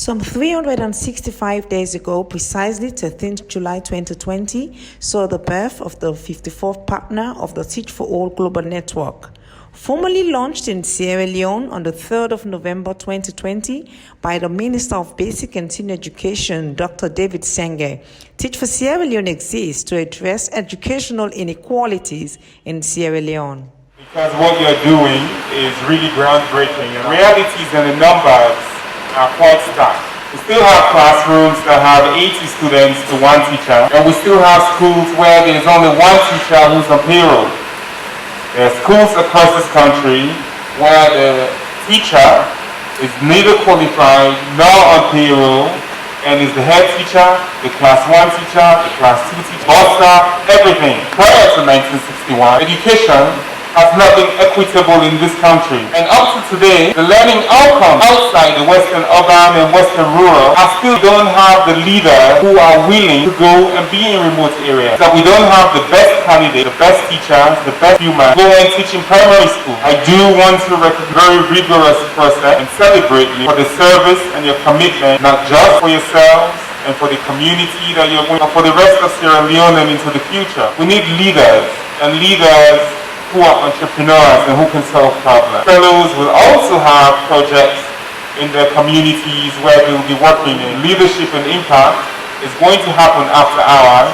Some 365 days ago, precisely 13th July 2020, saw the birth of the 54th partner of the Teach for All Global Network. Formally launched in Sierra Leone on the 3rd of November 2020 by the Minister of Basic and Senior Education, Dr. David Senge, Teach for Sierra Leone exists to address educational inequalities in Sierra Leone. Because what you're doing is really groundbreaking. And realities and the numbers are quite stark. We still have classrooms that have 80 students to one teacher, and we still have schools where there's only one teacher who's on payroll. There are schools across this country where the teacher is neither qualified nor on payroll and is the head teacher, the class 1 teacher, the class 2 teacher, bursar, everything. Prior to 1961, education has not been equitable in this country. And up to today, the learning outcomes outside the Western urban and Western rural are still don't have the leaders who are willing to go and be in remote areas. That we don't have the best candidates, the best teachers, the best humans go and teach in primary school. I do want to recognize a very rigorous process and celebrate you for the service and your commitment, not just for yourselves and for the community that you're going, but for the rest of Sierra Leone and into the future. We need leaders and leaders who are entrepreneurs and who can solve problems. Fellows will also have projects in their communities where they will be working in leadership and impact. It's going to happen after hours.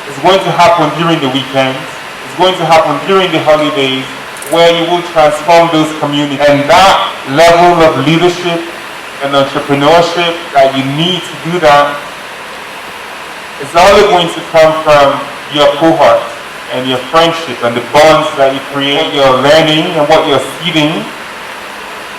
It's going to happen during the weekends. It's going to happen during the holidays where you will transform those communities. And that level of leadership and entrepreneurship that you need to do that is only going to come from your cohort and your friendship and the bonds that you create. What you're learning and what you're seeding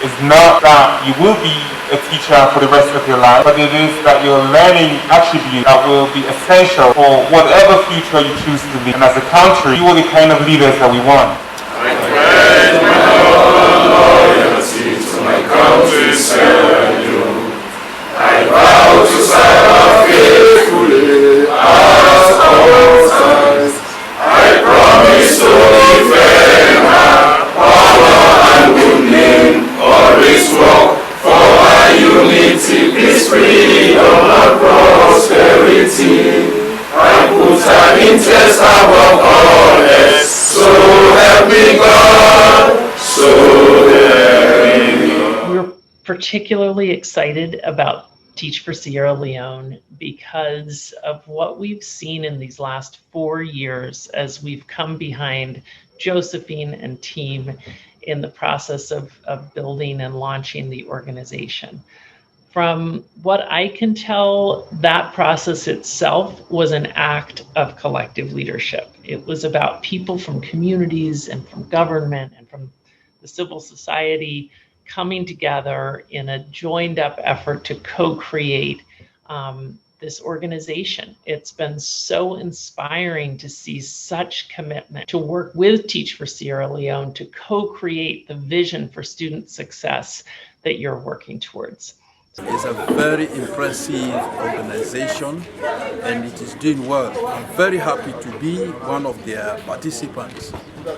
is not that you will be a teacher for the rest of your life, but it is that you're learning attributes that will be essential for whatever future you choose to live. And as a country, you are the kind of leaders that we want. I pledge my loyalty to my country, Sierra Leone. I vow to serve her faithfully at all times. I promise to defend her power and good name, always work for our unity, peace, freedom, and prosperity. I put her interest above all else, so help me God, so help me God. We're particularly excited about Teach for Sierra Leone because of what we've seen in these last 4 years as we've come behind Josephine and team in the process of building and launching the organization. From what I can tell, that process itself was an act of collective leadership. It was about people from communities and from government and from the civil society coming together in a joined up effort to co-create this organization. It's been so inspiring to see such commitment to work with Teach for Sierra Leone to co-create the vision for student success that you're working towards. It's a very impressive organization and it is doing well. I'm very happy to be one of their participants,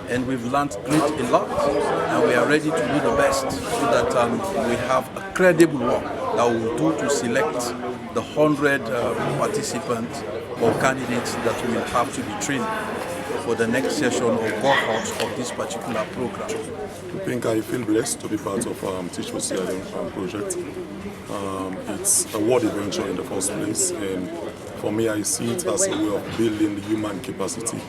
and we've learned a lot and we are ready to do the best so that we have a credible work that we will do to select the 100 participants or candidates that will have to be trained for the next session or cohort of this particular program. I think I feel blessed to be part of Teach for Sierra Leone project. It's a world adventure in the first place, and for me I see it as a way of building human capacity.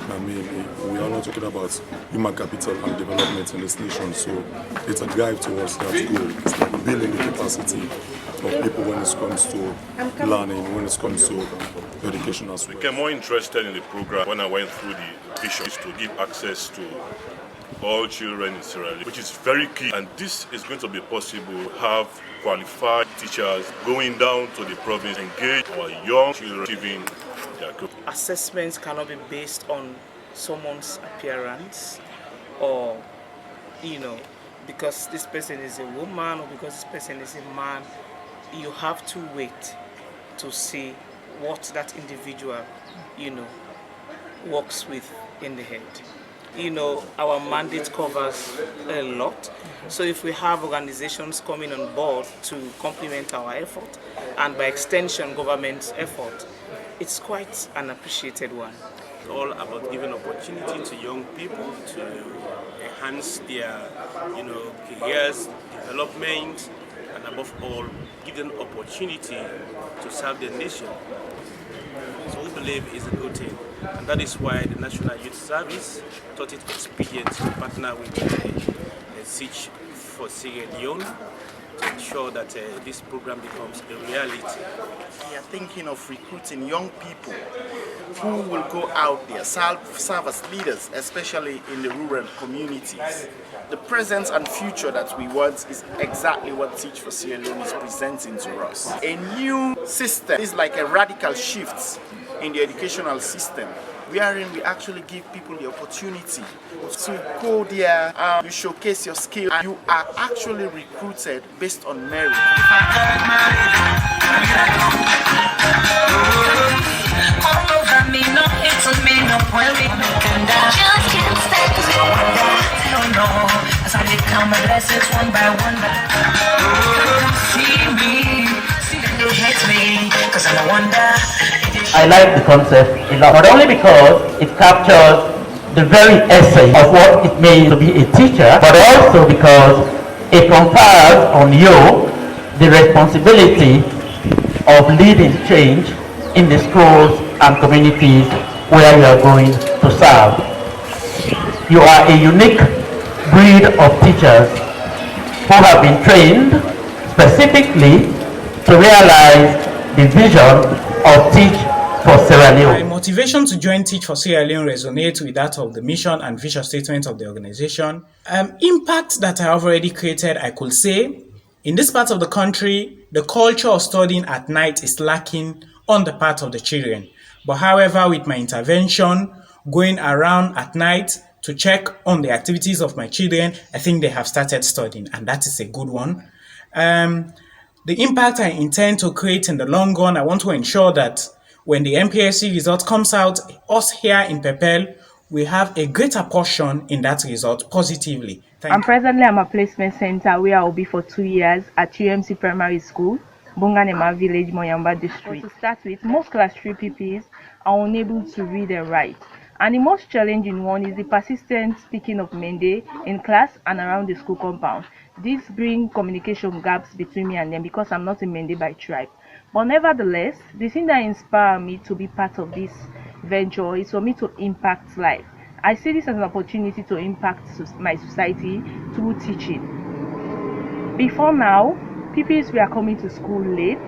I mean, we are not talking about human capital and development in this nation, so it's a drive towards that goal. It's like building the capacity of people when it comes to learning, when it comes to education as well. I became more interested in the program when I went through the vision to give access to all children in Sierra Leone, which is very key. And this is going to be possible to have qualified teachers going down to the province, engage our young children achieving their goals. Assessments cannot be based on someone's appearance or, because this person is a woman or because this person is a man. You have to wait to see what that individual, works with in the head. our mandate covers a lot. So if we have organizations coming on board to complement our effort, and by extension government's effort, it's quite an appreciated one. It's all about giving opportunity to young people to enhance their careers, development, and above all, give them opportunity to serve the nation. So we believe is a good thing, and that is why the National Youth Service thought it expedient to partner with the Teach for Sierra Leone to ensure that this program becomes a reality. We are thinking of recruiting young people who will go out there, serve as leaders, especially in the rural communities. The present and future that we want is exactly what Teach for Sierra Leone is presenting to us. A new system is like a radical shift in the educational system, wherein we actually give people the opportunity to go there, you showcase your skill, and you are actually recruited based on merit. I like the concept a lot, not only because it captures the very essence of what it means to be a teacher, but also because it confers on you the responsibility of leading change in the schools and communities where you are going to serve. You are a unique breed of teachers who have been trained specifically to realize the vision of Teach for Sierra Leone. My motivation to join Teach for Sierra Leone resonates with that of the mission and vision statement of the organization. Impact that I have already created, I could say, in this part of the country, the culture of studying at night is lacking on the part of the children. But however, with my intervention, going around at night to check on the activities of my children, I think they have started studying, and that is a good one. The impact I intend to create in the long run, I want to ensure that when the MPSC result comes out, us here in Pepel, we have a greater portion in that result positively. Presently I'm a placement center where I will be for 2 years at UMC Primary School, Bunganema Village, Moyamba District. To start with, most class 3 PPs are unable to read and write. And the most challenging one is the persistent speaking of Mende in class and around the school compound. This brings communication gaps between me and them because I'm not a Mende by tribe. But nevertheless, the thing that inspired me to be part of this venture is for me to impact life. I see this as an opportunity to impact my society through teaching. Before now, PPs were coming to school late,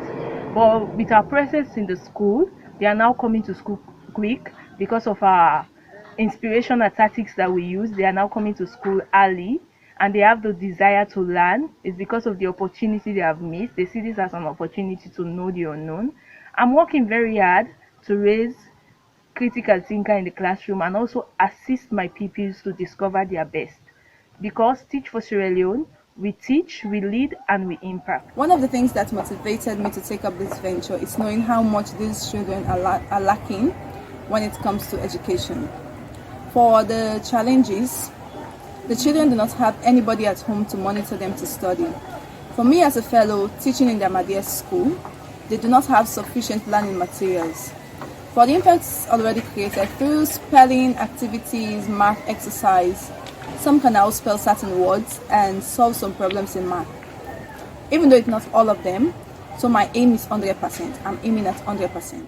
but with our presence in the school, they are now coming to school quick because of our inspirational tactics that we use. They are now coming to school early, and they have the desire to learn. It's because of the opportunity they have missed. They see this as an opportunity to know the unknown. I'm working very hard to raise critical thinker in the classroom and also assist my pupils to discover their best. Because Teach for Sierra Leone, we teach, we lead, and we impact. One of the things that motivated me to take up this venture is knowing how much these children are lacking when it comes to education. For the challenges, the children do not have anybody at home to monitor them to study. For me as a fellow teaching in the Ahmadiyya school, they do not have sufficient learning materials. For the impacts already created through spelling activities, math exercise, some can now spell certain words and solve some problems in math. Even though it's not all of them, so my aim is 100%. I'm aiming at 100%.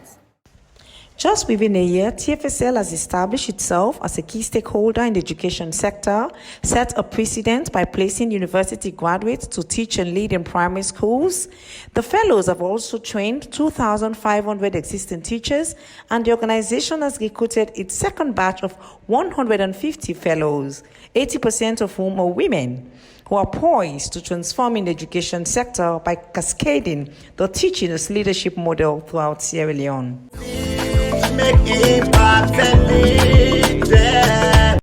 Just within a year, TFSL has established itself as a key stakeholder in the education sector, set a precedent by placing university graduates to teach and lead in primary schools. The fellows have also trained 2,500 existing teachers, and the organization has recruited its second batch of 150 fellows, 80% of whom are women, who are poised to transform in the education sector by cascading the teaching as leadership model throughout Sierra Leone. Make impact and lead them.